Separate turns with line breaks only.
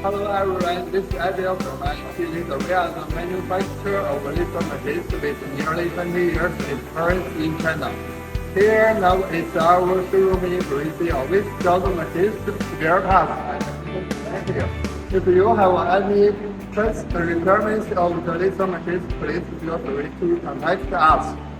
Hello everyone, this is Adele from Xintian. We are the manufacturer of lithium machines with nearly 20 years experience in China. Here now is our showroom in Brazil. We sell the machines, spare parts, and thank you. If you have any requirements of the lithium machines, please feel free to contact us.